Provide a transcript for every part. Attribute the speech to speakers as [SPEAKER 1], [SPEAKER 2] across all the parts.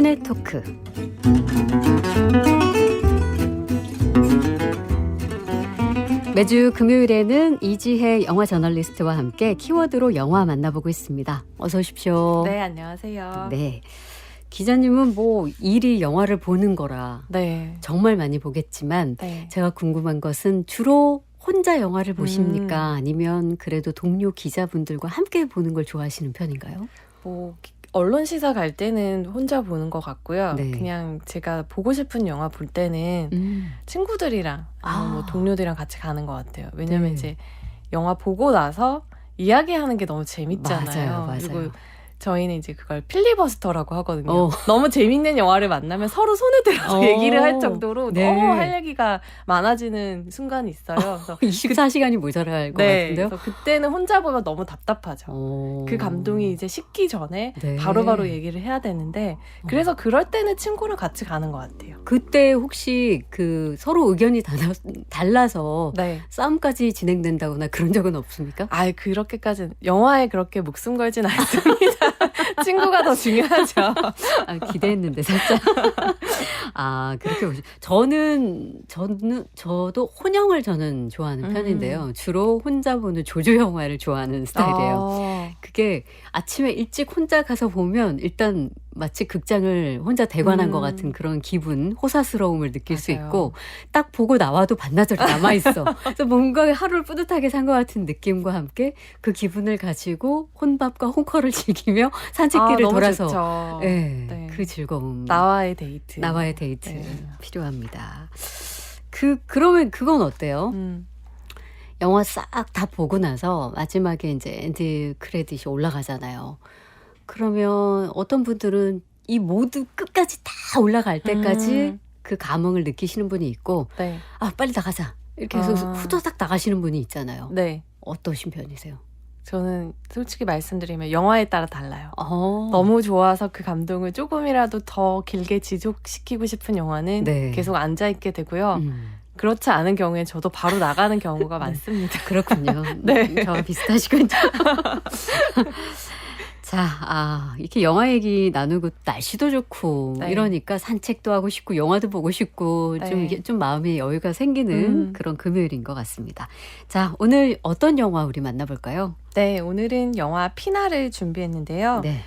[SPEAKER 1] 시네 토크. 매주 금요일에는 이지혜 영화 저널리스트와 함께 키워드로 영화 만나보고 있습니다. 어서 오십시오.
[SPEAKER 2] 네, 안녕하세요.
[SPEAKER 1] 네. 기자님은 뭐 일이 영화를 보는 거라
[SPEAKER 2] 네.
[SPEAKER 1] 정말 많이 보겠지만
[SPEAKER 2] 네.
[SPEAKER 1] 제가 궁금한 것은 주로 혼자 영화를 보십니까? 아니면 그래도 동료 기자분들과 함께 보는 걸 좋아하시는 편인가요?
[SPEAKER 2] 뭐 언론 시사 갈 때는 혼자 보는 것 같고요.
[SPEAKER 1] 네.
[SPEAKER 2] 그냥 제가 보고 싶은 영화 볼 때는 친구들이랑 뭐 동료들이랑 같이 가는 것 같아요. 왜냐면
[SPEAKER 1] 네.
[SPEAKER 2] 이제 영화 보고 나서 이야기하는 게 너무 재밌잖아요.
[SPEAKER 1] 맞아요.
[SPEAKER 2] 그리고 저희는 이제 그걸 필리버스터라고 하거든요. 너무 재밌는 영화를 만나면 서로 손을 들어서 얘기를 할 정도로
[SPEAKER 1] 네.
[SPEAKER 2] 너무 할 얘기가 많아지는 순간이 있어요. 그래서
[SPEAKER 1] 24시간이 모자랄 것
[SPEAKER 2] 네,
[SPEAKER 1] 같은데요.
[SPEAKER 2] 그래서 그때는 혼자 보면 너무 답답하죠. 그 감동이 이제 식기 전에
[SPEAKER 1] 네.
[SPEAKER 2] 바로바로 얘기를 해야 되는데 그래서 그럴 때는 친구랑 같이 가는 것 같아요.
[SPEAKER 1] 그때 혹시 그 서로 의견이 달라서
[SPEAKER 2] 네.
[SPEAKER 1] 싸움까지 진행된다거나 그런 적은 없습니까?
[SPEAKER 2] 아, 그렇게까지는 영화에 그렇게 목숨 걸진 않습니다. 친구가 더 중요하죠.
[SPEAKER 1] 아, 기대했는데 살짝. 아, 그렇게 보시. 저도 혼영을 저는 좋아하는 편인데요. 주로 혼자 보는 조조 영화를 좋아하는 스타일이에요. 그게 아침에 일찍 혼자 가서 보면 일단 마치 극장을 혼자 대관한 것 같은 그런 기분, 호사스러움을 느낄 수
[SPEAKER 2] 맞아요.
[SPEAKER 1] 있고 딱 보고 나와도 반나절이 남아있어. 그래서 뭔가 하루를 뿌듯하게 산 것 같은 느낌과 함께 그 기분을 가지고 혼밥과 홍커를 즐기며 산책길을
[SPEAKER 2] 너무
[SPEAKER 1] 돌아서
[SPEAKER 2] 좋죠.
[SPEAKER 1] 네,
[SPEAKER 2] 네.
[SPEAKER 1] 그 즐거움.
[SPEAKER 2] 나와의 데이트.
[SPEAKER 1] 데이트
[SPEAKER 2] 네.
[SPEAKER 1] 필요합니다. 그러면 그건 어때요? 영화 싹 다 보고 나서 마지막에 이제 엔드 크레딧이 올라가잖아요. 그러면 어떤 분들은 이 모두 끝까지 다 올라갈 때까지 그 감흥을 느끼시는 분이 있고,
[SPEAKER 2] 네.
[SPEAKER 1] 아, 빨리 나가자. 이렇게 해서 후다닥 나가시는 분이 있잖아요.
[SPEAKER 2] 네.
[SPEAKER 1] 어떠신 편이세요?
[SPEAKER 2] 저는 솔직히 말씀드리면 영화에 따라 달라요.
[SPEAKER 1] 너무
[SPEAKER 2] 너무 좋아서 그 감동을 조금이라도 더 길게 지속시키고 싶은 영화는
[SPEAKER 1] 네.
[SPEAKER 2] 계속 앉아있게 되고요. 그렇지 않은 경우에 저도 바로 나가는 경우가 많습니다.
[SPEAKER 1] 그렇군요.
[SPEAKER 2] 네.
[SPEAKER 1] 저와 비슷하시군요. 자, 이렇게 영화 얘기 나누고 날씨도 좋고
[SPEAKER 2] 네.
[SPEAKER 1] 이러니까 산책도 하고 싶고 영화도 보고 싶고
[SPEAKER 2] 네.
[SPEAKER 1] 좀 이게 좀 마음의 여유가 생기는 그런 금요일인 것 같습니다. 자, 오늘 어떤 영화 우리 만나볼까요?
[SPEAKER 2] 네, 오늘은 영화 피나를 준비했는데요.
[SPEAKER 1] 네.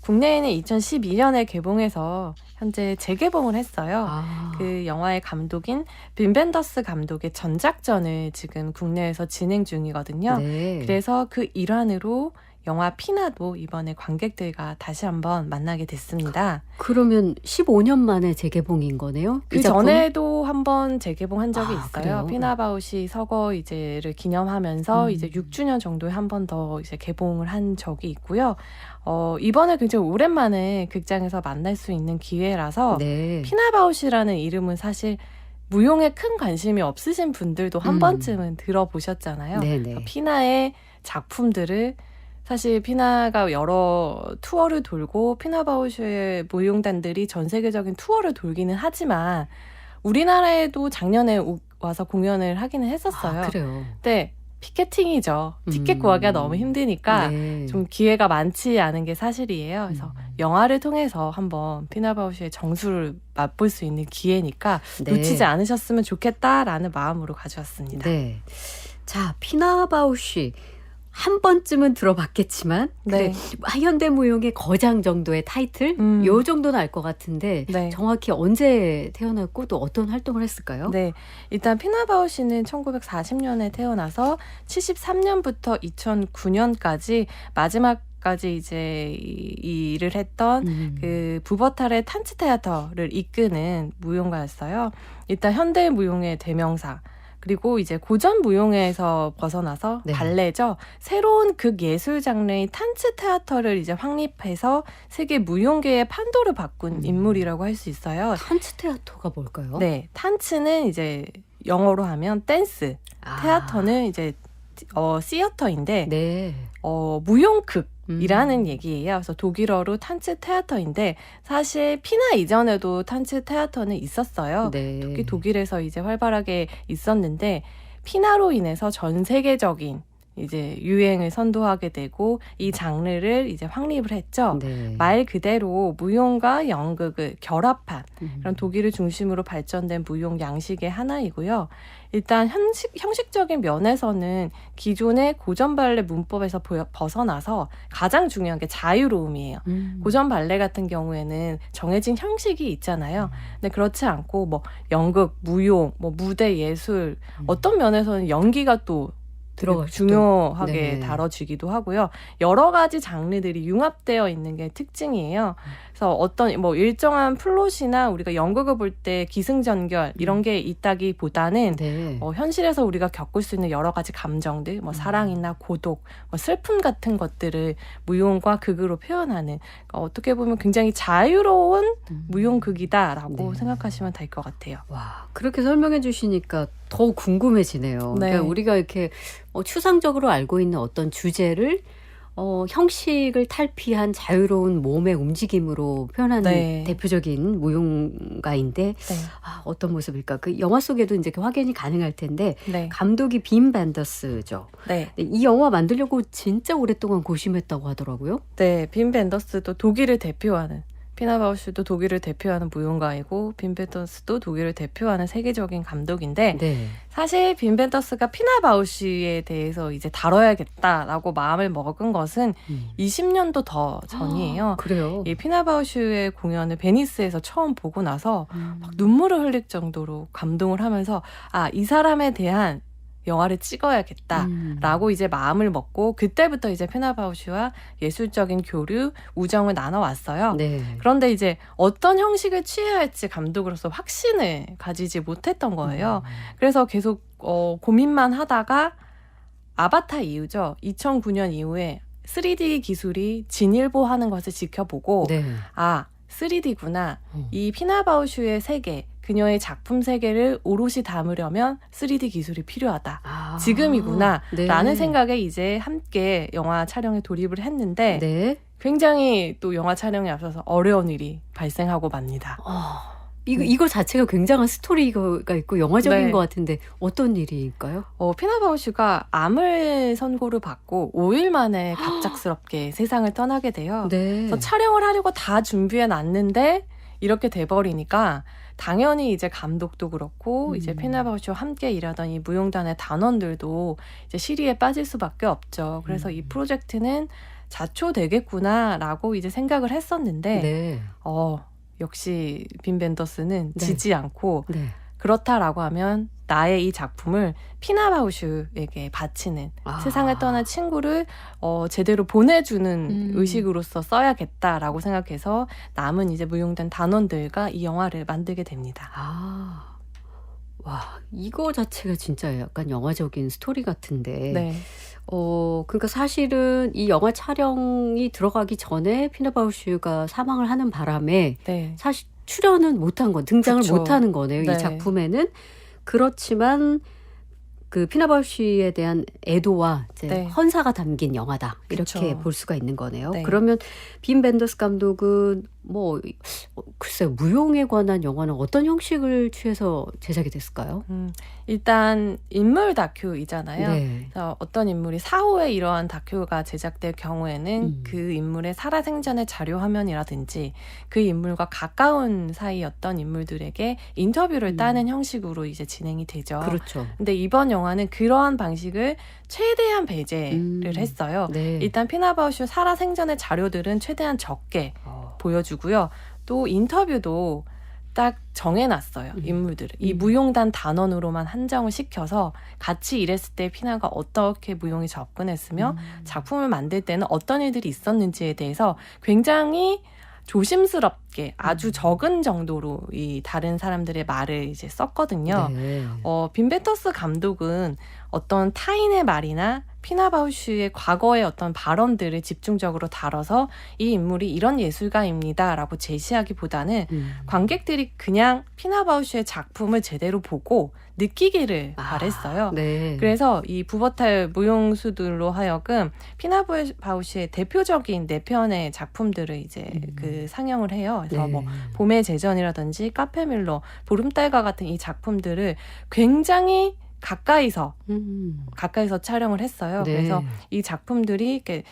[SPEAKER 2] 국내에는 2012년에 개봉해서 현재 재개봉을 했어요. 그 영화의 감독인 빈 벤더스 감독의 전작전을 지금 국내에서 진행 중이거든요.
[SPEAKER 1] 네.
[SPEAKER 2] 그래서 그 일환으로 영화 피나도 이번에 관객들과 다시 한번 만나게 됐습니다.
[SPEAKER 1] 그러면 15년 만에 재개봉인 거네요?
[SPEAKER 2] 그 전에도 한번 재개봉한 적이 있어요.
[SPEAKER 1] 그래요?
[SPEAKER 2] 피나바웃이 서거 이제를 기념하면서 이제 6주년 정도에 한 번 더 이제 개봉을 한 적이 있고요. 이번에 굉장히 오랜만에 극장에서 만날 수 있는 기회라서
[SPEAKER 1] 네.
[SPEAKER 2] 피나바웃이라는 이름은 사실 무용에 큰 관심이 없으신 분들도 한 번쯤은 들어보셨잖아요.
[SPEAKER 1] 네네.
[SPEAKER 2] 피나의 작품들을 사실 피나가 여러 투어를 돌고 피나바우슈의 무용단들이 전 세계적인 투어를 돌기는 하지만 우리나라에도 작년에 와서 공연을 하기는 했었어요.
[SPEAKER 1] 그래요.
[SPEAKER 2] 근데 피켓팅이죠. 티켓 구하기가 너무 힘드니까
[SPEAKER 1] 네.
[SPEAKER 2] 좀 기회가 많지 않은 게 사실이에요. 그래서 영화를 통해서 한번 피나바우슈의 정수를 맛볼 수 있는 기회니까
[SPEAKER 1] 네.
[SPEAKER 2] 놓치지 않으셨으면 좋겠다라는 마음으로 가져왔습니다.
[SPEAKER 1] 네. 자, 피나바우슈. 한 번쯤은 들어봤겠지만
[SPEAKER 2] 네.
[SPEAKER 1] 현대무용의 거장 정도의 타이틀? 요 정도는 알 것 같은데
[SPEAKER 2] 네.
[SPEAKER 1] 정확히 언제 태어났고 또 어떤 활동을 했을까요?
[SPEAKER 2] 네, 일단 피나바우시는 1940년에 태어나서 73년부터 2009년까지 마지막까지 이제 이 일을 했던 그 부버탈의 탄츠테아터를 이끄는 무용가였어요. 일단 현대 무용의 대명사. 그리고 이제 고전 무용에서 벗어나서
[SPEAKER 1] 네.
[SPEAKER 2] 발레죠. 새로운 극예술 장르인 탄츠 테아터를 이제 확립해서 세계 무용계의 판도를 바꾼 인물이라고 할 수 있어요.
[SPEAKER 1] 탄츠 테아터가 뭘까요?
[SPEAKER 2] 네, 탄츠는 이제 영어로 하면 댄스, 테아터는 이제 시어터인데
[SPEAKER 1] 네.
[SPEAKER 2] 무용극이라는 얘기예요. 그래서 독일어로 탄츠 테아터인데 사실 피나 이전에도 탄츠 테아터는 있었어요.
[SPEAKER 1] 네.
[SPEAKER 2] 특히 독일에서 이제 활발하게 있었는데 피나로 인해서 전 세계적인 이제 유행을 선도하게 되고 이 장르를 이제 확립을 했죠.
[SPEAKER 1] 네.
[SPEAKER 2] 말 그대로 무용과 연극을 결합한 그런 독일을 중심으로 발전된 무용 양식의 하나이고요. 일단 형식적인 면에서는 기존의 고전 발레 문법에서 벗어나서 가장 중요한 게 자유로움이에요. 고전 발레 같은 경우에는 정해진 형식이 있잖아요. 근데 그렇지 않고 뭐 연극, 무용, 뭐 무대 예술, 어떤 면에서는 연기가 또 중요하게
[SPEAKER 1] 네.
[SPEAKER 2] 다뤄지기도 하고요. 여러 가지 장르들이 융합되어 있는 게 특징이에요. 그래서 어떤 뭐 일정한 플롯이나 우리가 연극을 볼 때 기승전결 이런 게 있다기보다는
[SPEAKER 1] 네.
[SPEAKER 2] 현실에서 우리가 겪을 수 있는 여러 가지 감정들, 뭐 사랑이나 고독, 뭐 슬픔 같은 것들을 무용과 극으로 표현하는 어떻게 보면 굉장히 자유로운 무용극이다라고
[SPEAKER 1] 네.
[SPEAKER 2] 생각하시면 될 것 같아요.
[SPEAKER 1] 와, 그렇게 설명해 주시니까 더 궁금해지네요.
[SPEAKER 2] 네.
[SPEAKER 1] 그러니까 우리가 이렇게 추상적으로 알고 있는 어떤 주제를 형식을 탈피한 자유로운 몸의 움직임으로 표현하는
[SPEAKER 2] 네.
[SPEAKER 1] 대표적인 무용가인데
[SPEAKER 2] 네.
[SPEAKER 1] 어떤 모습일까? 그 영화 속에도 이제 확인이 가능할 텐데
[SPEAKER 2] 네.
[SPEAKER 1] 감독이 빔 벤더스죠.
[SPEAKER 2] 네.
[SPEAKER 1] 이 영화 만들려고 진짜 오랫동안 고심했다고 하더라고요.
[SPEAKER 2] 네, 빔 벤더스도 독일을 대표하는 피나바우슈도 독일을 대표하는 무용가이고 빔 벤더스도 독일을 대표하는 세계적인 감독인데
[SPEAKER 1] 네.
[SPEAKER 2] 사실 빔 벤더스가 피나바우슈에 대해서 이제 다뤄야겠다라고 마음을 먹은 것은 20년도 더 전이에요.
[SPEAKER 1] 그래요?
[SPEAKER 2] 이 피나바우슈의 공연을 베니스에서 처음 보고 나서 막 눈물을 흘릴 정도로 감동을 하면서 이 사람에 대한 영화를 찍어야겠다라고 이제 마음을 먹고 그때부터 이제 피나바우슈와 예술적인 교류, 우정을 나눠왔어요.
[SPEAKER 1] 네.
[SPEAKER 2] 그런데 이제 어떤 형식을 취해야 할지 감독으로서 확신을 가지지 못했던 거예요. 그래서 계속 고민만 하다가 아바타 이후죠. 2009년 이후에 3D 기술이 진일보하는 것을 지켜보고
[SPEAKER 1] 네.
[SPEAKER 2] 3D구나. 이 피나바우슈의 세계, 그녀의 작품 세계를 오롯이 담으려면 3D 기술이 필요하다. 지금이구나.
[SPEAKER 1] 네. 라는
[SPEAKER 2] 생각에 이제 함께 영화 촬영에 돌입을 했는데
[SPEAKER 1] 네.
[SPEAKER 2] 굉장히 또 영화 촬영에 앞서서 어려운 일이 발생하고 맙니다.
[SPEAKER 1] 이거 자체가 굉장한 스토리가 있고 영화적인
[SPEAKER 2] 네.
[SPEAKER 1] 것 같은데 어떤 일일까요?
[SPEAKER 2] 피나바우슈가 암을 선고를 받고 5일 만에 갑작스럽게 세상을 떠나게 돼요.
[SPEAKER 1] 네.
[SPEAKER 2] 그래서 촬영을 하려고 다 준비해 놨는데 이렇게 돼버리니까 당연히 이제 감독도 그렇고 이제 피나바우슈와 함께 일하던 이 무용단의 단원들도 이제 시리에 빠질 수밖에 없죠. 그래서 이 프로젝트는 자초되겠구나라고 이제 생각을 했었는데
[SPEAKER 1] 네.
[SPEAKER 2] 역시 빔 벤더스는
[SPEAKER 1] 네.
[SPEAKER 2] 지지 않고
[SPEAKER 1] 네.
[SPEAKER 2] 그렇다라고 하면 나의 이 작품을 피나바우슈에게 바치는 세상을 떠난 친구를 제대로 보내주는 의식으로서 써야겠다라고 생각해서 남은 이제 무용단 단원들과 이 영화를 만들게 됩니다.
[SPEAKER 1] 와, 이거 자체가 진짜 약간 영화적인 스토리 같은데.
[SPEAKER 2] 네.
[SPEAKER 1] 그러니까 사실은 이 영화 촬영이 들어가기 전에 피나바우슈가 사망을 하는 바람에
[SPEAKER 2] 네.
[SPEAKER 1] 사실 출연은 못한 건 등장을
[SPEAKER 2] 그쵸.
[SPEAKER 1] 못하는 거네요.
[SPEAKER 2] 네.
[SPEAKER 1] 이 작품에는. 그렇지만 그 피나바우슈에 대한 애도와 이제
[SPEAKER 2] 네.
[SPEAKER 1] 헌사가 담긴 영화다. 이렇게
[SPEAKER 2] 그쵸.
[SPEAKER 1] 볼 수가 있는 거네요.
[SPEAKER 2] 네.
[SPEAKER 1] 그러면 빔 벤더스 감독은 글쎄요, 무용에 관한 영화는 어떤 형식을 취해서 제작이 됐을까요?
[SPEAKER 2] 일단 인물 다큐이잖아요.
[SPEAKER 1] 네.
[SPEAKER 2] 그래서 어떤 인물이 사후에 이러한 다큐가 제작될 경우에는 그 인물의 살아생전의 자료 화면이라든지 그 인물과 가까운 사이였던 인물들에게 인터뷰를 따는 형식으로 이제 진행이 되죠.
[SPEAKER 1] 그렇죠.
[SPEAKER 2] 근데 이번 영화는 그러한 방식을 최대한 배제를 했어요.
[SPEAKER 1] 네.
[SPEAKER 2] 일단 피나바우슈 살아생전의 자료들은 최대한 적게 보여주고요. 또 인터뷰도 딱 정해놨어요. 인물들을. 이 무용단 단원으로만 한정을 시켜서 같이 일했을 때 피나가 어떻게 무용에 접근했으며 작품을 만들 때는 어떤 일들이 있었는지에 대해서 굉장히 조심스럽게 아주 적은 정도로 이 다른 사람들의 말을 이제 썼거든요.
[SPEAKER 1] 네.
[SPEAKER 2] 빔 벤더스 감독은 어떤 타인의 말이나 피나바우슈의 과거의 어떤 발언들을 집중적으로 다뤄서 이 인물이 이런 예술가입니다라고 제시하기보다는 관객들이 그냥 피나바우슈의 작품을 제대로 보고 느끼기를 바랬어요.
[SPEAKER 1] 네.
[SPEAKER 2] 그래서 이 부버탈 무용수들로 하여금 피나바우슈의 대표적인 4편의 작품들을 이제 그 상영을 해요. 그래서
[SPEAKER 1] 네.
[SPEAKER 2] 뭐 봄의 제전이라든지 카페밀러, 보름달과 같은 이 작품들을 굉장히 가까이서 촬영을 했어요.
[SPEAKER 1] 네.
[SPEAKER 2] 그래서 이 작품들이 이렇게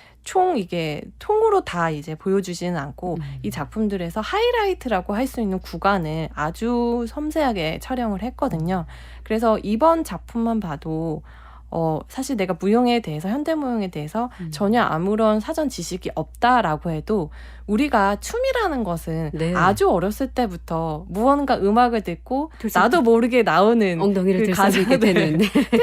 [SPEAKER 2] 이게 통으로 다 이제 보여주지는 않고 이 작품들에서 하이라이트라고 할 수 있는 구간을 아주 섬세하게 촬영을 했거든요. 그래서 이번 작품만 봐도 사실 내가 무용에 대해서, 현대무용에 대해서 전혀 아무런 사전 지식이 없다라고 해도 우리가 춤이라는 것은
[SPEAKER 1] 네.
[SPEAKER 2] 아주 어렸을 때부터 무언가 음악을 듣고 나도 모르게 나오는
[SPEAKER 1] 엉덩이를 들썩이게 되는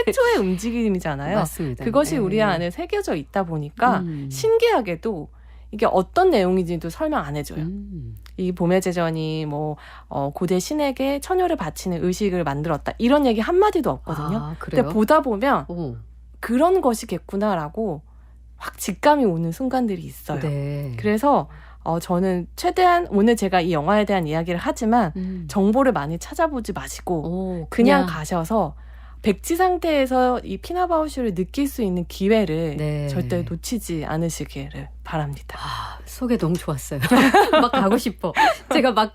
[SPEAKER 2] 태초의 움직임이잖아요.
[SPEAKER 1] 맞습니다.
[SPEAKER 2] 그것이
[SPEAKER 1] 네.
[SPEAKER 2] 우리 안에 새겨져 있다 보니까 신기하게도 이게 어떤 내용인지도 설명 안 해줘요. 이 봄의 제전이 고대 신에게 처녀를 바치는 의식을 만들었다. 이런 얘기 한마디도 없거든요.
[SPEAKER 1] 아, 그래요?
[SPEAKER 2] 근데 보다 보면
[SPEAKER 1] 오.
[SPEAKER 2] 그런 것이겠구나라고 확 직감이 오는 순간들이 있어요.
[SPEAKER 1] 네.
[SPEAKER 2] 그래서 저는 최대한 오늘 제가 이 영화에 대한 이야기를 하지만 정보를 많이 찾아보지 마시고 그냥 가셔서 백지 상태에서 이 피나바우슈를 느낄 수 있는 기회를
[SPEAKER 1] 네.
[SPEAKER 2] 절대 놓치지 않으시기를 바랍니다.
[SPEAKER 1] 소개 너무 좋았어요. 막 가고 싶어. 제가 막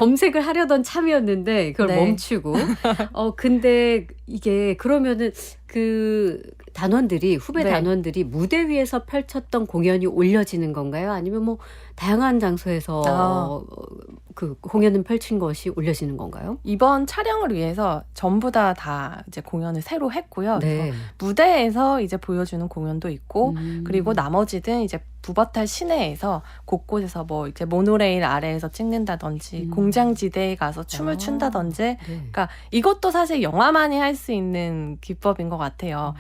[SPEAKER 1] 검색을 하려던 참이었는데 그걸
[SPEAKER 2] 네.
[SPEAKER 1] 멈추고. 근데 이게 그러면은 그 단원들이 후배
[SPEAKER 2] 네.
[SPEAKER 1] 단원들이 무대 위에서 펼쳤던 공연이 올려지는 건가요? 아니면 뭐 다양한 장소에서 그 공연을 펼친 것이 올려지는 건가요?
[SPEAKER 2] 이번 촬영을 위해서 전부 다 이제 공연을 새로 했고요.
[SPEAKER 1] 네.
[SPEAKER 2] 그래서 무대에서 이제 보여주는 공연도 있고 그리고 나머지는 이제 부버탈 시내에서 곳곳에서 이제 모노레일 아래에서 찍는다든지 공장지대에 가서 춤을 춘다든지
[SPEAKER 1] 네.
[SPEAKER 2] 그러니까 이것도 사실 영화만이 할 수 있는 기법인 것 같아요.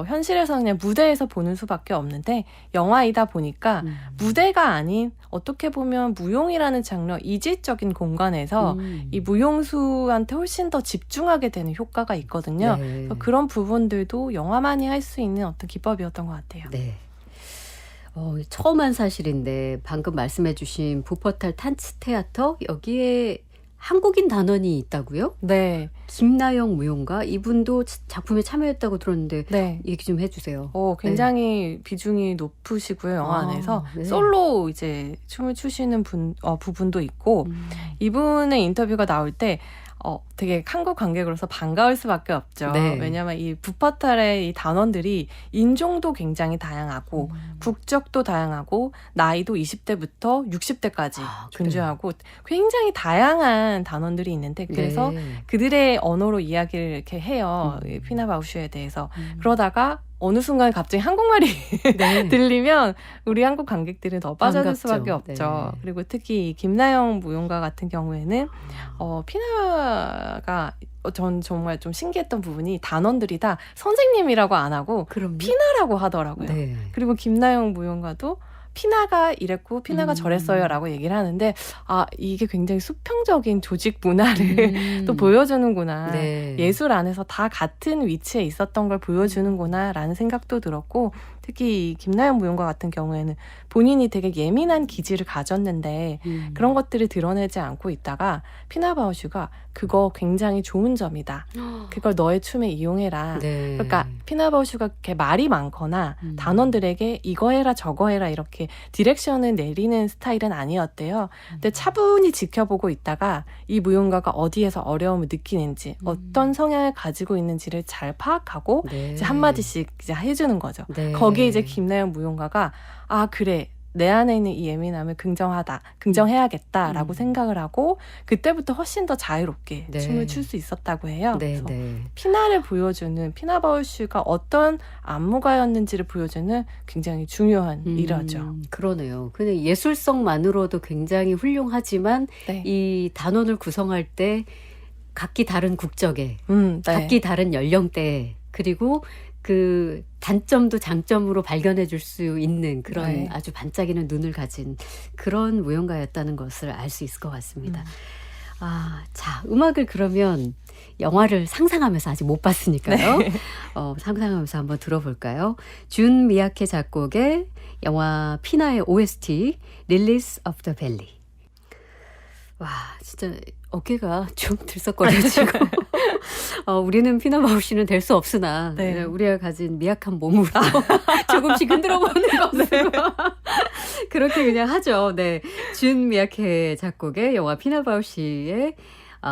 [SPEAKER 2] 현실에서 그냥 무대에서 보는 수밖에 없는데 영화이다 보니까 무대가 아닌 어떻게 보면 무용이라는 장르 이질적인 공간에서 이 무용수한테 훨씬 더 집중하게 되는 효과가 있거든요.
[SPEAKER 1] 네.
[SPEAKER 2] 그래서 그런 부분들도 영화만이 할 수 있는 어떤 기법이었던 것 같아요.
[SPEAKER 1] 네. 처음 한 사실인데 방금 말씀해 주신 부퍼탈 탄츠테아터 여기에 한국인 단원이 있다고요?
[SPEAKER 2] 네.
[SPEAKER 1] 김나영 무용가 이분도 작품에 참여했다고 들었는데
[SPEAKER 2] 네.
[SPEAKER 1] 얘기 좀 해주세요.
[SPEAKER 2] 굉장히 비중이 높으시고요. 영화 안에서
[SPEAKER 1] 네.
[SPEAKER 2] 솔로 이제 춤을 추시는 부분도 있고 이분의 인터뷰가 나올 때 되게 한국 관객으로서 반가울 수밖에 없죠.
[SPEAKER 1] 네.
[SPEAKER 2] 왜냐하면 이 부퍼탈의 이 단원들이 인종도 굉장히 다양하고 국적도 다양하고 나이도 20대부터 60대까지 존재하고 굉장히 다양한 단원들이 있는데 그래서
[SPEAKER 1] 네.
[SPEAKER 2] 그들의 언어로 이야기를 이렇게 해요. 이 피나바우슈에 대해서. 그러다가 어느 순간 갑자기 한국말이
[SPEAKER 1] 네.
[SPEAKER 2] 들리면 우리 한국 관객들은 더 빠져들
[SPEAKER 1] 반갑죠.
[SPEAKER 2] 수밖에 없죠.
[SPEAKER 1] 네.
[SPEAKER 2] 그리고 특히 이 김나영 무용가 같은 경우에는 피나가 전 정말 좀 신기했던 부분이 단원들이 다 선생님이라고 안 하고
[SPEAKER 1] 그럼요.
[SPEAKER 2] 피나라고 하더라고요.
[SPEAKER 1] 네.
[SPEAKER 2] 그리고 김나영 무용가도 피나가 이랬고 피나가 저랬어요 라고 얘기를 하는데 이게 굉장히 수평적인 조직 문화를 또 보여주는구나.
[SPEAKER 1] 네.
[SPEAKER 2] 예술 안에서 다 같은 위치에 있었던 걸 보여주는구나 라는 생각도 들었고 특히 이 김나영 무용가 같은 경우에는 본인이 되게 예민한 기질을 가졌는데 그런 것들을 드러내지 않고 있다가 피나바우슈가 그거 굉장히 좋은 점이다. 그걸 너의 춤에 이용해라.
[SPEAKER 1] 네.
[SPEAKER 2] 그러니까 피나바우슈가 이렇게 말이 많거나 단원들에게 이거 해라 저거 해라 이렇게 디렉션을 내리는 스타일은 아니었대요. 근데 차분히 지켜보고 있다가 이 무용가가 어디에서 어려움을 느끼는지 어떤 성향을 가지고 있는지를 잘 파악하고
[SPEAKER 1] 네.
[SPEAKER 2] 이제 한마디씩 이제 해주는 거죠.
[SPEAKER 1] 네.
[SPEAKER 2] 거기에 이제 김나영 무용가가 그래 내 안에 있는 이 예민함을 긍정해야겠다라고 생각을 하고 그때부터 훨씬 더 자유롭게
[SPEAKER 1] 네.
[SPEAKER 2] 춤을 출 수 있었다고 해요.
[SPEAKER 1] 네.
[SPEAKER 2] 그래서
[SPEAKER 1] 네.
[SPEAKER 2] 피나를 보여주는 피나바우슈가 어떤 안무가였는지를 보여주는 굉장히 중요한 일화죠.
[SPEAKER 1] 그러네요. 근데 예술성만으로도 굉장히 훌륭하지만
[SPEAKER 2] 네.
[SPEAKER 1] 이 단원을 구성할 때 각기 다른 국적에
[SPEAKER 2] 네.
[SPEAKER 1] 각기 다른 연령대에 그리고 그 단점도 장점으로 발견해 줄 수 있는 그런
[SPEAKER 2] 네.
[SPEAKER 1] 아주 반짝이는 눈을 가진 그런 무용가였다는 것을 알 수 있을 것 같습니다. 자, 음악을 그러면 영화를 상상하면서 아직 못 봤으니까요.
[SPEAKER 2] 네.
[SPEAKER 1] 상상하면서 한번 들어볼까요? 준 미야케 작곡의 영화 피나의 OST Lilies of the Valley. 와, 진짜 어깨가 좀 들썩거려지고 우리는 피나바우슈는 될 수 없으나
[SPEAKER 2] 네.
[SPEAKER 1] 우리가 가진 미약한 몸으로 조금씩 흔들어보는 것으로 그렇게 그냥 하죠. 네, 준 미야케 작곡의 영화 피나바우슈의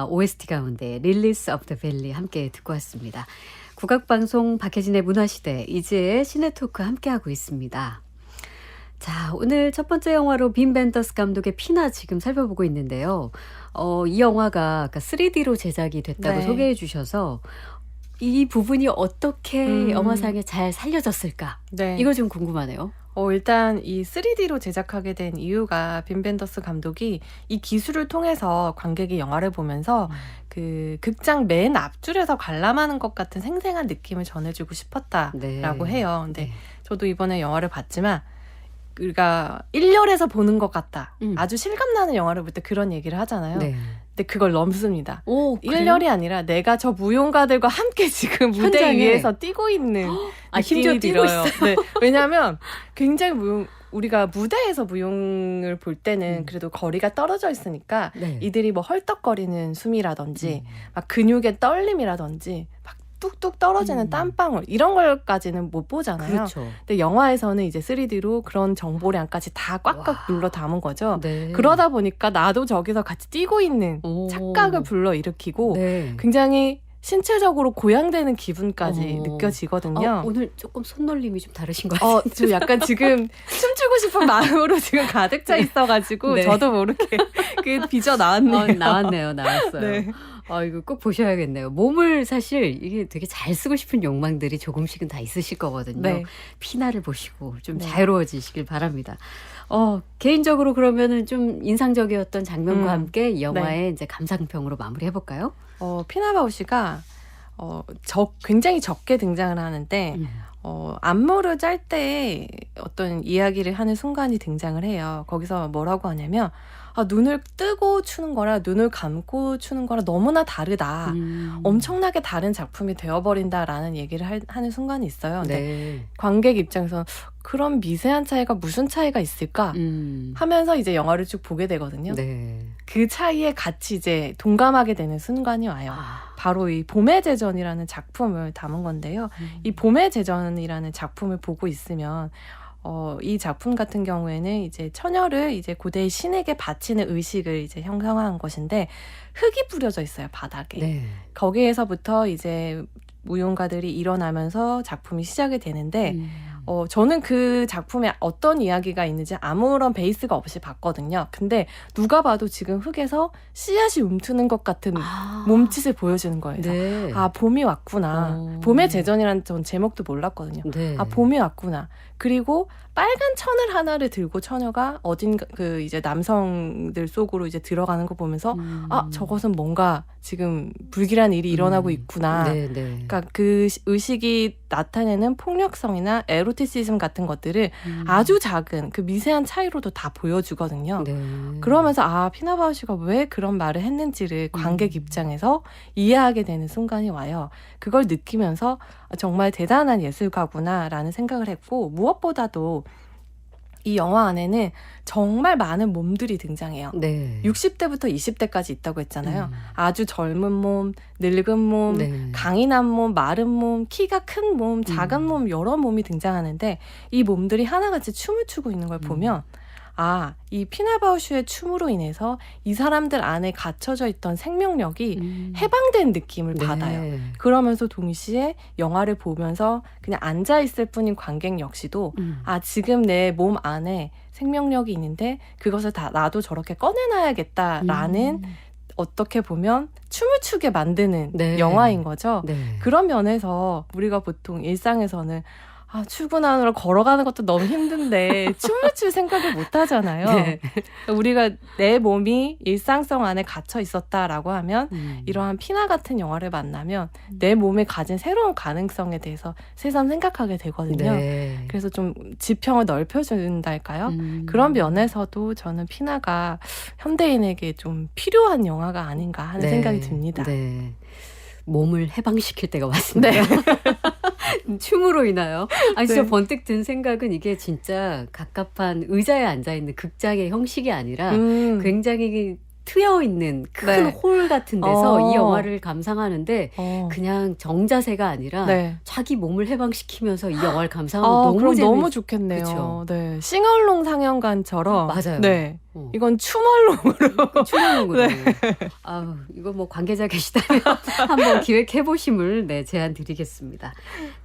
[SPEAKER 1] OST 가운데 릴리스 오브 더 밸리 함께 듣고 왔습니다. 국악방송 박혜진의 문화시대 이지혜의 시네토크 함께하고 있습니다. 자, 오늘 첫 번째 영화로 빔 벤더스 감독의 피나 지금 살펴보고 있는데요. 이 영화가 아까 3D로 제작이 됐다고
[SPEAKER 2] 네.
[SPEAKER 1] 소개해 주셔서 이 부분이 어떻게 영화상에 잘 살려졌을까?
[SPEAKER 2] 네.
[SPEAKER 1] 이거 좀 궁금하네요.
[SPEAKER 2] 일단 이 3D로 제작하게 된 이유가 빔 벤더스 감독이 이 기술을 통해서 관객이 영화를 보면서 그 극장 맨 앞줄에서 관람하는 것 같은 생생한 느낌을 전해주고 싶었다라고
[SPEAKER 1] 네.
[SPEAKER 2] 해요. 근데
[SPEAKER 1] 네.
[SPEAKER 2] 저도 이번에 영화를 봤지만 우리가 1열에서 보는 것 같다. 아주 실감나는 영화를 볼 때 그런 얘기를 하잖아요.
[SPEAKER 1] 네.
[SPEAKER 2] 근데 그걸 넘습니다.
[SPEAKER 1] 오, 그래요?
[SPEAKER 2] 1열이 아니라 내가 저 무용가들과 함께 지금 무대
[SPEAKER 1] 현장에.
[SPEAKER 2] 위에서 뛰고 있는
[SPEAKER 1] 심지어
[SPEAKER 2] 느낌이
[SPEAKER 1] 뛰고
[SPEAKER 2] 들어요. 네. 왜냐하면 굉장히 우리가 무대에서 무용을 볼 때는 그래도 거리가 떨어져 있으니까
[SPEAKER 1] 네.
[SPEAKER 2] 이들이 뭐 헐떡거리는 숨이라든지 막 근육의 떨림이라든지 막 뚝뚝 떨어지는 땀방울 이런 걸까지는 못 보잖아요.
[SPEAKER 1] 그렇죠.
[SPEAKER 2] 근데 영화에서는 이제 3D로 그런 정보량까지 다 꽉꽉
[SPEAKER 1] 와.
[SPEAKER 2] 눌러 담은 거죠.
[SPEAKER 1] 네.
[SPEAKER 2] 그러다 보니까 나도 저기서 같이 뛰고 있는
[SPEAKER 1] 오.
[SPEAKER 2] 착각을 불러일으키고
[SPEAKER 1] 네.
[SPEAKER 2] 굉장히 신체적으로 고양되는 기분까지
[SPEAKER 1] 어머.
[SPEAKER 2] 느껴지거든요.
[SPEAKER 1] 오늘 조금 손놀림이 좀 다르신 것 같아요.
[SPEAKER 2] 좀 약간 지금 춤추고 싶은 마음으로 지금 가득 차 있어가지고
[SPEAKER 1] 네.
[SPEAKER 2] 저도 모르게 그 빚어 나왔네요.
[SPEAKER 1] 나왔어요.
[SPEAKER 2] 네.
[SPEAKER 1] 이거 꼭 보셔야겠네요. 몸을 사실 이게 되게 잘 쓰고 싶은 욕망들이 조금씩은 다 있으실 거거든요.
[SPEAKER 2] 네.
[SPEAKER 1] 피나를 보시고 좀
[SPEAKER 2] 네.
[SPEAKER 1] 자유로워지시길 바랍니다. 개인적으로 그러면은 좀 인상적이었던 장면과 함께 이 영화의 이제 감상평으로 마무리해볼까요?
[SPEAKER 2] 피나바우시가 굉장히 적게 등장을 하는데 안무를 짤 때 어떤 이야기를 하는 순간이 등장을 해요. 거기서 뭐라고 하냐면 눈을 뜨고 추는 거랑 눈을 감고 추는 거랑 너무나 다르다. 엄청나게 다른 작품이 되어버린다라는 얘기를 하는 순간이 있어요. 근데
[SPEAKER 1] 네.
[SPEAKER 2] 관객 입장에서 그런 미세한 차이가 무슨 차이가 있을까 하면서 이제 영화를 쭉 보게 되거든요.
[SPEAKER 1] 네.
[SPEAKER 2] 그 차이에 같이 이제 동감하게 되는 순간이 와요. 바로 이 봄의 제전이라는 작품을 담은 건데요. 이 봄의 제전이라는 작품을 보고 있으면 이 작품 같은 경우에는 이제 처녀를 이제 고대의 신에게 바치는 의식을 이제 형성한 것인데 흙이 뿌려져 있어요, 바닥에.
[SPEAKER 1] 네.
[SPEAKER 2] 거기에서부터 이제 무용가들이 일어나면서 작품이 시작이 되는데 저는 그 작품에 어떤 이야기가 있는지 아무런 베이스가 없이 봤거든요. 근데 누가 봐도 지금 흙에서 씨앗이 움트는 것 같은 몸짓을 보여주는 거예요.
[SPEAKER 1] 네.
[SPEAKER 2] 봄이 왔구나. 봄의 제전이라는 전 제목도 몰랐거든요.
[SPEAKER 1] 네.
[SPEAKER 2] 봄이 왔구나. 그리고 빨간 천을 하나를 들고 처녀가 어딘가 이제 남성들 속으로 이제 들어가는 거 보면서 저것은 뭔가 지금 불길한 일이 일어나고 있구나.
[SPEAKER 1] 네.
[SPEAKER 2] 그러니까 그 의식이 나타내는 폭력성이나 에로티시즘 같은 것들을 아주 작은 그 미세한 차이로도 다 보여주거든요.
[SPEAKER 1] 네.
[SPEAKER 2] 그러면서 피나바우시가 왜 그런 말을 했는지를 관객 입장에서 이해하게 되는 순간이 와요. 그걸 느끼면서 정말 대단한 예술가구나라는 생각을 했고 무엇보다도 이 영화 안에는 정말 많은 몸들이 등장해요.
[SPEAKER 1] 네.
[SPEAKER 2] 60대부터 20대까지 있다고 했잖아요. 아주 젊은 몸, 늙은 몸,
[SPEAKER 1] 네.
[SPEAKER 2] 강인한 몸, 마른 몸, 키가 큰 몸, 작은 몸 여러 몸이 등장하는데 이 몸들이 하나같이 춤을 추고 있는 걸 보면 이 피나바우슈의 춤으로 인해서 이 사람들 안에 갇혀져 있던 생명력이 해방된 느낌을
[SPEAKER 1] 네.
[SPEAKER 2] 받아요. 그러면서 동시에 영화를 보면서 그냥 앉아있을 뿐인 관객 역시도 지금 내 몸 안에 생명력이 있는데 그것을 다 나도 저렇게 꺼내놔야겠다라는 어떻게 보면 춤을 추게 만드는
[SPEAKER 1] 네.
[SPEAKER 2] 영화인 거죠.
[SPEAKER 1] 네.
[SPEAKER 2] 그런 면에서 우리가 보통 일상에서는 출근하느라 걸어가는 것도 너무 힘든데 춤을 출 생각을 못 하잖아요.
[SPEAKER 1] 네.
[SPEAKER 2] 우리가 내 몸이 일상성 안에 갇혀 있었다라고 하면 이러한 피나 같은 영화를 만나면 내 몸에 가진 새로운 가능성에 대해서 새삼 생각하게 되거든요.
[SPEAKER 1] 네.
[SPEAKER 2] 그래서 좀 지평을 넓혀준달까요? 그런 면에서도 저는 피나가 현대인에게 좀 필요한 영화가 아닌가 하는 생각이 듭니다.
[SPEAKER 1] 네. 몸을 해방시킬 때가 왔습니다.
[SPEAKER 2] 네.
[SPEAKER 1] 춤으로 인하여. 진짜
[SPEAKER 2] 네.
[SPEAKER 1] 번뜩 든 생각은 이게 진짜 갑갑한 의자에 앉아있는 극장의 형식이 아니라 굉장히 트여있는 큰 홀 같은 데서 이 영화를 감상하는데 그냥 정자세가 아니라 자기 몸을 해방시키면서 이 영화를 감상하면 너무
[SPEAKER 2] 그럼
[SPEAKER 1] 재밌어요.
[SPEAKER 2] 너무 좋겠네요.
[SPEAKER 1] 그쵸?
[SPEAKER 2] 네. 싱얼롱 상영관처럼.
[SPEAKER 1] 맞아요.
[SPEAKER 2] 네. 이건 추멀롱으로.
[SPEAKER 1] 추멀롱으로. 아우, 이거 뭐 관계자 계시다면 한번 기획해 보심을 제안 드리겠습니다.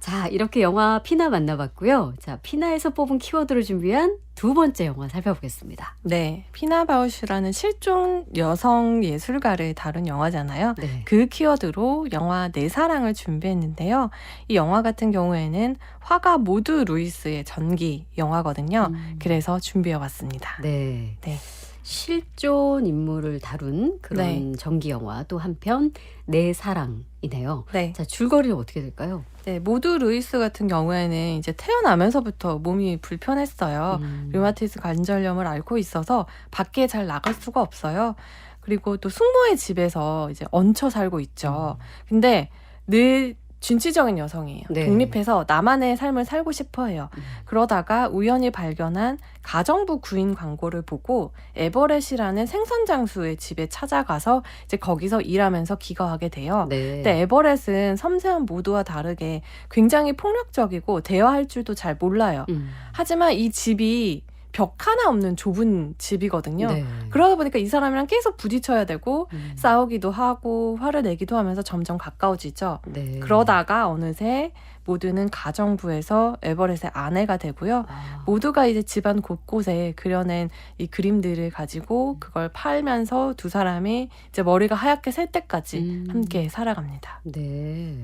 [SPEAKER 1] 자, 이렇게 영화 피나 만나봤고요. 자, 피나에서 뽑은 키워드를 준비한 두 번째 영화 살펴보겠습니다.
[SPEAKER 2] 네, 피나 바우슈라는 실존 여성 예술가를 다룬 영화잖아요.
[SPEAKER 1] 네.
[SPEAKER 2] 그 키워드로 영화 내 사랑을 준비했는데요. 이 영화 같은 경우에는 화가 모두 루이스의 전기 영화거든요. 그래서 준비해왔습니다.
[SPEAKER 1] 네.
[SPEAKER 2] 네.
[SPEAKER 1] 실존 인물을 다룬 그런 전기 영화 또 한편 내 사랑이네요.
[SPEAKER 2] 네.
[SPEAKER 1] 자, 줄거리는 어떻게 될까요?
[SPEAKER 2] 네, 모두 루이스 같은 경우에는 이제 태어나면서부터 몸이 불편했어요. 류마티스 관절염을 앓고 있어서 밖에 잘 나갈 수가 없어요. 그리고 또 숙모의 집에서 이제 얹혀 살고 있죠. 근데 늘 진취적인 여성이에요.
[SPEAKER 1] 네.
[SPEAKER 2] 독립해서 나만의 삶을 살고 싶어 해요. 그러다가 우연히 발견한 가정부 구인 광고를 보고 에버렛이라는 생선장수의 집에 찾아가서 이제 거기서 일하면서 기거하게 돼요.
[SPEAKER 1] 네.
[SPEAKER 2] 근데 에버렛은 섬세한 모두와 다르게 굉장히 폭력적이고 대화할 줄도 잘 몰라요. 하지만 이 집이 벽 하나 없는 좁은 집이거든요.
[SPEAKER 1] 네.
[SPEAKER 2] 그러다 보니까 이 사람이랑 계속 부딪혀야 되고 싸우기도 하고 화를 내기도 하면서 점점 가까워지죠.
[SPEAKER 1] 네.
[SPEAKER 2] 그러다가 어느새 모두는 가정부에서 에버렛의 아내가 되고요. 모두가 이제 집안 곳곳에 그려낸 이 그림들을 가지고 그걸 팔면서 두 사람이 이제 머리가 하얗게 셀 때까지 함께 살아갑니다.
[SPEAKER 1] 네.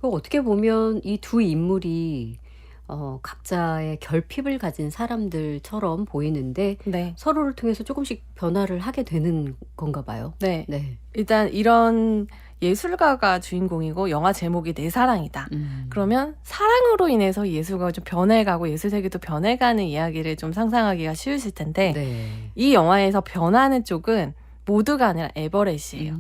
[SPEAKER 1] 어떻게 보면 이 두 인물이 각자의 결핍을 가진 사람들처럼 보이는데
[SPEAKER 2] 네.
[SPEAKER 1] 서로를 통해서 조금씩 변화를 하게 되는 건가 봐요.
[SPEAKER 2] 네.
[SPEAKER 1] 네.
[SPEAKER 2] 일단 이런 예술가가 주인공이고 영화 제목이 내 사랑이다. 그러면 사랑으로 인해서 예술가가 좀 변해가고 예술 세계도 변해가는 이야기를 좀 상상하기가 쉬우실 텐데
[SPEAKER 1] 네.
[SPEAKER 2] 이 영화에서 변하는 쪽은 모두가 아니라 에버렛이에요.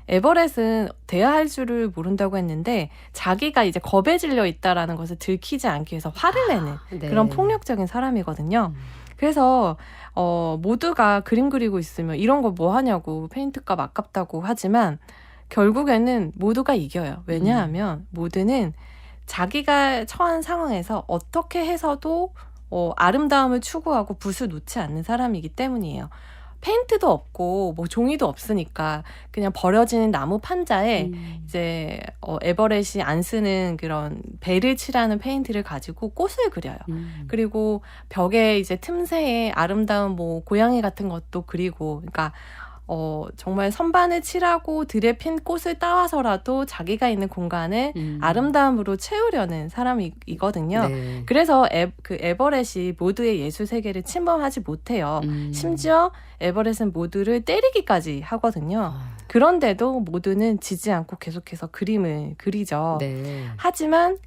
[SPEAKER 2] 에버렛은 대화할 줄을 모른다고 했는데 자기가 이제 겁에 질려 있다라는 것을 들키지 않기 위해서 화를 내는
[SPEAKER 1] 네.
[SPEAKER 2] 그런 폭력적인 사람이거든요. 그래서 모두가 그림 그리고 있으면 이런 거 뭐 하냐고 페인트값 아깝다고 하지만 결국에는 모두가 이겨요. 왜냐하면 모두는 자기가 처한 상황에서 어떻게 해서도 아름다움을 추구하고 붓을 놓지 않는 사람이기 때문이에요. 페인트도 없고 뭐 종이도 없으니까 그냥 버려지는 나무 판자에 이제 에버렛이 안 쓰는 그런 배를 칠하는 페인트를 가지고 꽃을 그려요. 그리고 벽에 이제 틈새에 아름다운 뭐 고양이 같은 것도 그리고 그러니까 정말 선반을 칠하고 들에 핀 꽃을 따와서라도 자기가 있는 공간을 아름다움으로 채우려는 사람이거든요.
[SPEAKER 1] 네.
[SPEAKER 2] 그래서 그 에버렛이 모두의 예술 세계를 침범하지 못해요. 심지어 에버렛은 모두를 때리기까지 하거든요. 그런데도 모두는 지지 않고 계속해서 그림을 그리죠.
[SPEAKER 1] 네.
[SPEAKER 2] 하지만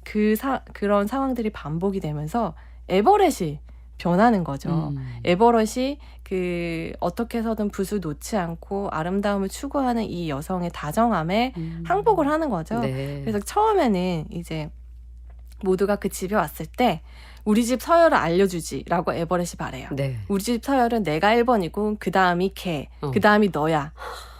[SPEAKER 2] 그런 상황들이 반복이 되면서 에버렛이 변하는 거죠. 에버렛이 어떻게 해서든 붓을 놓지 않고 아름다움을 추구하는 이 여성의 다정함에 항복을 하는 거죠.
[SPEAKER 1] 네.
[SPEAKER 2] 그래서 처음에는 이제 모두가 그 집에 왔을 때 우리 집 서열을 알려주지라고 에버렛이 말해요.
[SPEAKER 1] 네.
[SPEAKER 2] 우리 집 서열은 내가 1번이고 그 다음이 걔, 그 다음이 너야.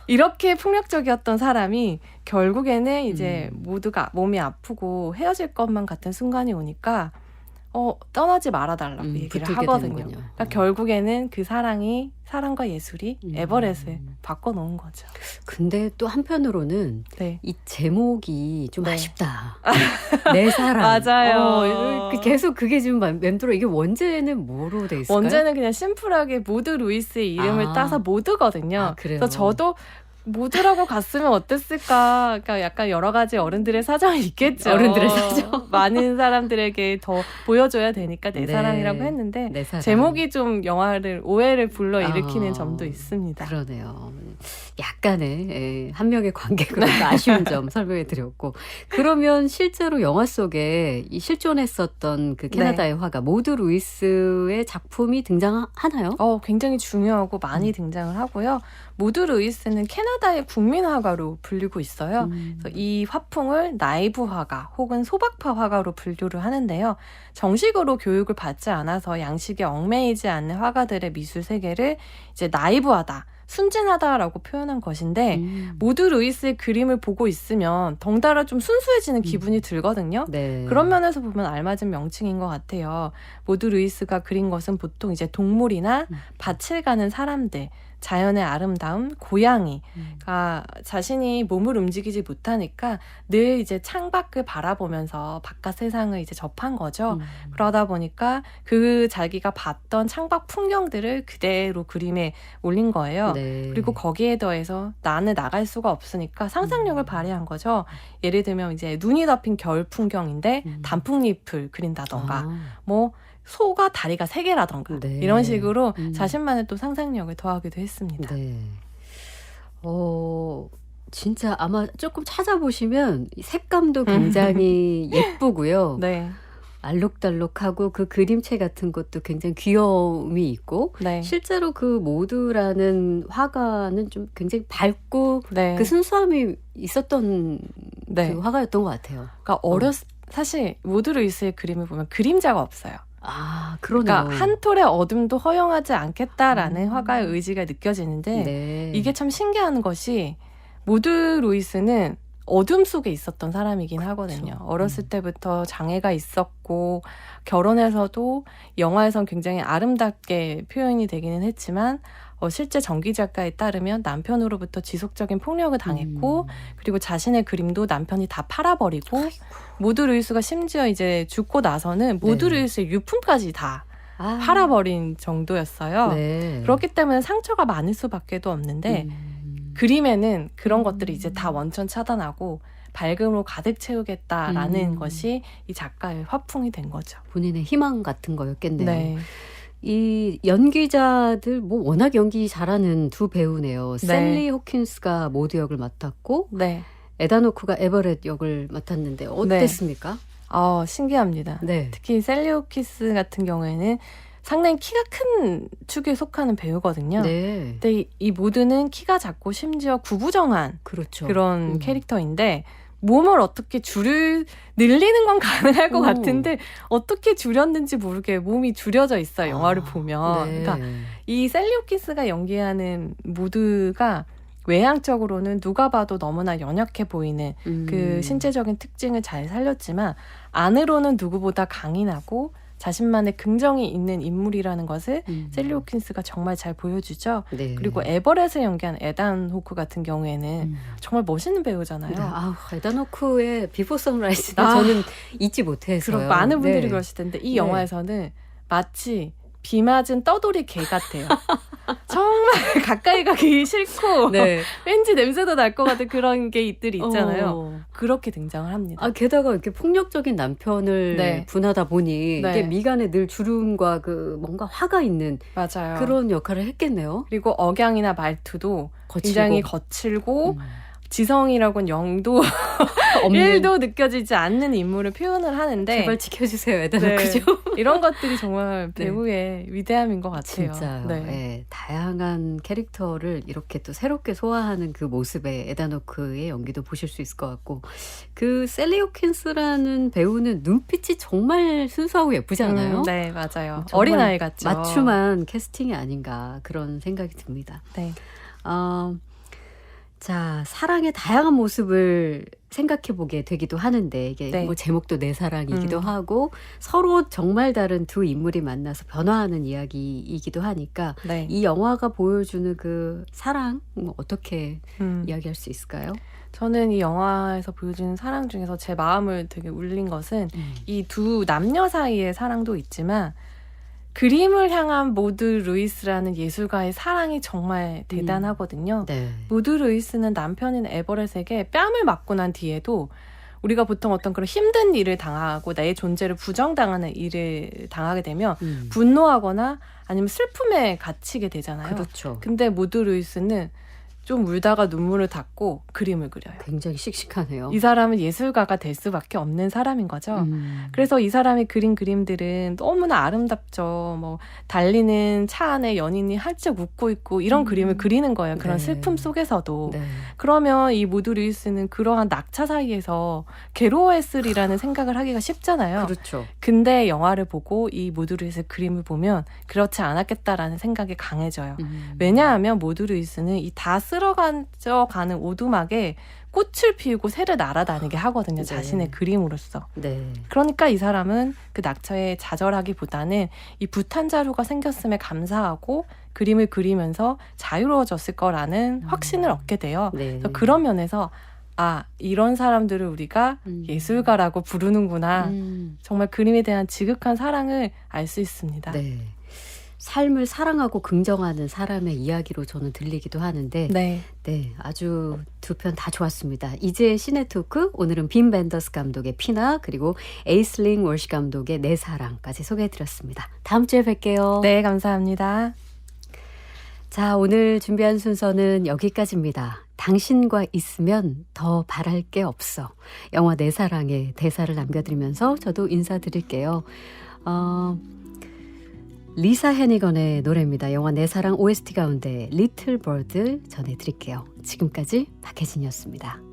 [SPEAKER 2] 이렇게 폭력적이었던 사람이 결국에는 이제 모두가 몸이 아프고 헤어질 것만 같은 순간이 오니까 떠나지 말아달라고 얘기를 하거든요.
[SPEAKER 1] 되는군요.
[SPEAKER 2] 그러니까 결국에는 그 사랑과 예술이 에버렛을 바꿔놓은 거죠.
[SPEAKER 1] 근데 또 한편으로는
[SPEAKER 2] 네.
[SPEAKER 1] 이 제목이 좀
[SPEAKER 2] 네.
[SPEAKER 1] 아쉽다. 내 사랑.
[SPEAKER 2] 맞아요.
[SPEAKER 1] 계속 그게 지금 맴돌아. 이게 원제는 뭐로 돼 있을까요?
[SPEAKER 2] 원제는 그냥 심플하게 모두 루이스의 이름을 따서 모두거든요.
[SPEAKER 1] 그래요?
[SPEAKER 2] 그래서 저도 모두라고 갔으면 어땠을까? 그러니까 약간 여러 가지 어른들의 사정이 있겠죠.
[SPEAKER 1] 어른들의 사정.
[SPEAKER 2] 많은 사람들에게 더 보여줘야 되니까 내
[SPEAKER 1] 네.
[SPEAKER 2] 사랑이라고 했는데
[SPEAKER 1] 내 사랑.
[SPEAKER 2] 제목이 좀 오해를 불러일으키는 점도 있습니다.
[SPEAKER 1] 그러네요. 약간의 한 명의 관객으로 아쉬운 점 설명해 드렸고, 그러면 실제로 영화 속에 이 실존했었던 그 캐나다의 화가 모두 루이스의 작품이 등장하나요?
[SPEAKER 2] 굉장히 중요하고 많이 등장을 하고요. 모두 루이스는 캐나다의 국민 화가로 불리고 있어요. 그래서 이 화풍을 나이브 화가 혹은 소박파 화가로 분류를 하는데요. 정식으로 교육을 받지 않아서 양식에 얽매이지 않는 화가들의 미술 세계를 이제 나이브하다, 순진하다라고 표현한 것인데 모두 루이스의 그림을 보고 있으면 덩달아 좀 순수해지는 기분이 들거든요.
[SPEAKER 1] 네.
[SPEAKER 2] 그런 면에서 보면 알맞은 명칭인 것 같아요. 모두 루이스가 그린 것은 보통 이제 동물이나 밭을 가는 사람들, 자연의 아름다움, 고양이가 자신이 몸을 움직이지 못하니까 늘 이제 창밖을 바라보면서 바깥 세상을 이제 접한 거죠. 그러다 보니까 그 자기가 봤던 창밖 풍경들을 그대로 그림에 올린 거예요.
[SPEAKER 1] 네.
[SPEAKER 2] 그리고 거기에 더해서 나는 나갈 수가 없으니까 상상력을 발휘한 거죠. 예를 들면 이제 눈이 덮인 겨울 풍경인데 단풍잎을 그린다던가 뭐 소가 다리가 3개라던가
[SPEAKER 1] 네.
[SPEAKER 2] 이런 식으로 자신만의 또 상상력을 더하기도 했습니다.
[SPEAKER 1] 네. 진짜 아마 조금 찾아보시면 색감도 굉장히 예쁘고요.
[SPEAKER 2] 네.
[SPEAKER 1] 알록달록하고 그 그림체 같은 것도 굉장히 귀여움이 있고
[SPEAKER 2] 네.
[SPEAKER 1] 실제로 그 모드라는 화가는 좀 굉장히 밝고
[SPEAKER 2] 네.
[SPEAKER 1] 그 순수함이 있었던
[SPEAKER 2] 네.
[SPEAKER 1] 그 화가였던 것 같아요.
[SPEAKER 2] 그러니까 사실 모두 루이스의 그림을 보면 그림자가 없어요.
[SPEAKER 1] 아, 그러네요.
[SPEAKER 2] 그러니까 한 톨의 어둠도 허용하지 않겠다라는 화가의 의지가 느껴지는데
[SPEAKER 1] 네.
[SPEAKER 2] 이게 참 신기한 것이 모두 루이스는 어둠 속에 있었던 사람이긴 하거든요. 어렸을 때부터 장애가 있었고 결혼해서도 영화에선 굉장히 아름답게 표현이 되기는 했지만 실제 전기 작가에 따르면 남편으로부터 지속적인 폭력을 당했고 그리고 자신의 그림도 남편이 다 팔아버리고 모두 루이스가 심지어 이제 죽고 나서는 모두 루이스의 유품까지 다 팔아버린 정도였어요.
[SPEAKER 1] 네.
[SPEAKER 2] 그렇기 때문에 상처가 많을 수밖에도 없는데 그림에는 그런 것들이 이제 다 원천 차단하고 밝음으로 가득 채우겠다라는 것이 이 작가의 화풍이 된 거죠.
[SPEAKER 1] 본인의 희망 같은 거였겠네요.
[SPEAKER 2] 네.
[SPEAKER 1] 이 연기자들 뭐 워낙 연기 잘하는 두 배우네요.
[SPEAKER 2] 네.
[SPEAKER 1] 셀리 호킨스가 모드 역을 맡았고
[SPEAKER 2] 네.
[SPEAKER 1] 에단 호크가 에버렛 역을 맡았는데 어땠습니까?
[SPEAKER 2] 신기합니다.
[SPEAKER 1] 네.
[SPEAKER 2] 특히 셀리 호킨스 같은 경우에는 상당히 키가 큰 축에 속하는 배우거든요.
[SPEAKER 1] 네.
[SPEAKER 2] 근데 이 모드는 키가 작고 심지어 구부정한
[SPEAKER 1] 그렇죠.
[SPEAKER 2] 그런 캐릭터인데 몸을 어떻게 늘리는 건 가능할 것 같은데 어떻게 줄였는지 모르게 몸이 줄여져 있어요. 영화를 보면.
[SPEAKER 1] 네.
[SPEAKER 2] 그러니까 이 셀리 호킨스가 연기하는 모드가 외향적으로는 누가 봐도 너무나 연약해 보이는 그 신체적인 특징을 잘 살렸지만 안으로는 누구보다 강인하고 자신만의 긍정이 있는 인물이라는 것을 셀리 호킨스가 정말 잘 보여주죠.
[SPEAKER 1] 네.
[SPEAKER 2] 그리고 에버렛을 연기한 에단 호크 같은 경우에는 정말 멋있는 배우잖아요.
[SPEAKER 1] 네. 에단 호크의 비포 선라이즈는 저는 잊지 못해서요.
[SPEAKER 2] 그럼 많은 분들이
[SPEAKER 1] 네.
[SPEAKER 2] 그러실 텐데 이 영화에서는 마치 비 맞은 떠돌이 개 같아요. 정말 가까이 가기 싫고
[SPEAKER 1] 네.
[SPEAKER 2] 왠지 냄새도 날 것 같은 그런 게들이 있잖아요. 그렇게 등장을 합니다.
[SPEAKER 1] 게다가 이렇게 폭력적인 남편을 분하다 보니 이게 미간에 늘 주름과 그 뭔가 화가 있는
[SPEAKER 2] 맞아요.
[SPEAKER 1] 그런 역할을 했겠네요.
[SPEAKER 2] 그리고 억양이나 말투도 굉장히 거칠고 지성이라고는 영도 1도 느껴지지 않는 인물을 표현을 하는데
[SPEAKER 1] 제발 지켜주세요, 에단 호크죠.
[SPEAKER 2] 이런 것들이 정말 배우의 위대함인 것 같아요.
[SPEAKER 1] 진짜요. 네. 다양한 캐릭터를 이렇게 또 새롭게 소화하는 그 모습에 에단 호크의 연기도 보실 수 있을 것 같고 그 셀리 호킨스라는 배우는 눈빛이 정말 순수하고 예쁘잖아요.
[SPEAKER 2] 네, 맞아요. 어린아이 같죠.
[SPEAKER 1] 맞춤한 캐스팅이 아닌가 그런 생각이 듭니다.
[SPEAKER 2] 네.
[SPEAKER 1] 자, 사랑의 다양한 모습을 생각해 보게 되기도 하는데 이게 뭐 제목도 내 사랑이기도 하고 서로 정말 다른 두 인물이 만나서 변화하는 이야기이기도 하니까 이 영화가 보여주는 그 사랑 어떻게 이야기할 수 있을까요?
[SPEAKER 2] 저는 이 영화에서 보여주는 사랑 중에서 제 마음을 되게 울린 것은 이 두 남녀 사이의 사랑도 있지만 그림을 향한 모두 루이스라는 예술가의 사랑이 정말 대단하거든요. 모두 루이스는 남편인 에버렛에게 뺨을 맞고 난 뒤에도 우리가 보통 어떤 그런 힘든 일을 당하고 내 존재를 부정당하는 일을 당하게 되면 분노하거나 아니면 슬픔에 갇히게 되잖아요.
[SPEAKER 1] 그렇죠.
[SPEAKER 2] 근데 모두 루이스는 좀 울다가 눈물을 닦고 그림을 그려요.
[SPEAKER 1] 굉장히 씩씩하네요.
[SPEAKER 2] 이 사람은 예술가가 될 수밖에 없는 사람인 거죠. 그래서 이 사람이 그린 그림들은 너무나 아름답죠. 뭐 달리는 차 안에 연인이 활짝 웃고 있고 이런 그림을 그리는 거예요. 그런
[SPEAKER 1] 네.
[SPEAKER 2] 슬픔 속에서도.
[SPEAKER 1] 네.
[SPEAKER 2] 그러면 이 모두 루이스는 그러한 낙차 사이에서 괴로워했으리라는 생각을 하기가 쉽잖아요.
[SPEAKER 1] 그렇죠.
[SPEAKER 2] 근데 영화를 보고 이 모두 루이스 그림을 보면 그렇지 않았겠다라는 생각이 강해져요. 왜냐하면 모두 루이스는 이 다 쓸어가는 오두막에 꽃을 피우고 새를 날아다니게 하거든요.
[SPEAKER 1] 네.
[SPEAKER 2] 자신의 그림으로써.
[SPEAKER 1] 네.
[SPEAKER 2] 그러니까 이 사람은 그 낙차에 좌절하기보다는 이 붓한 자루가 생겼음에 감사하고 그림을 그리면서 자유로워졌을 거라는 확신을 얻게 돼요.
[SPEAKER 1] 네.
[SPEAKER 2] 그래서 그런 면에서 아, 이런 사람들을 우리가 예술가라고 부르는구나. 정말 그림에 대한 지극한 사랑을 알 수 있습니다.
[SPEAKER 1] 네. 삶을 사랑하고 긍정하는 사람의 이야기로 저는 들리기도 하는데
[SPEAKER 2] 네.
[SPEAKER 1] 네, 아주 두 편 다 좋았습니다. 이제 시네토크, 오늘은 빈 벤더스 감독의 피나, 그리고 에이슬링 월시 감독의 내 사랑까지 소개해드렸습니다. 다음 주에 뵐게요.
[SPEAKER 2] 네, 감사합니다.
[SPEAKER 1] 자, 오늘 준비한 순서는 여기까지입니다. 당신과 있으면 더 바랄 게 없어. 영화 내 사랑의 대사를 남겨드리면서 저도 인사드릴게요. 리사 해니건의 노래입니다. 영화 내 사랑 OST 가운데 리틀 버드 전해드릴게요. 지금까지 박혜진이었습니다.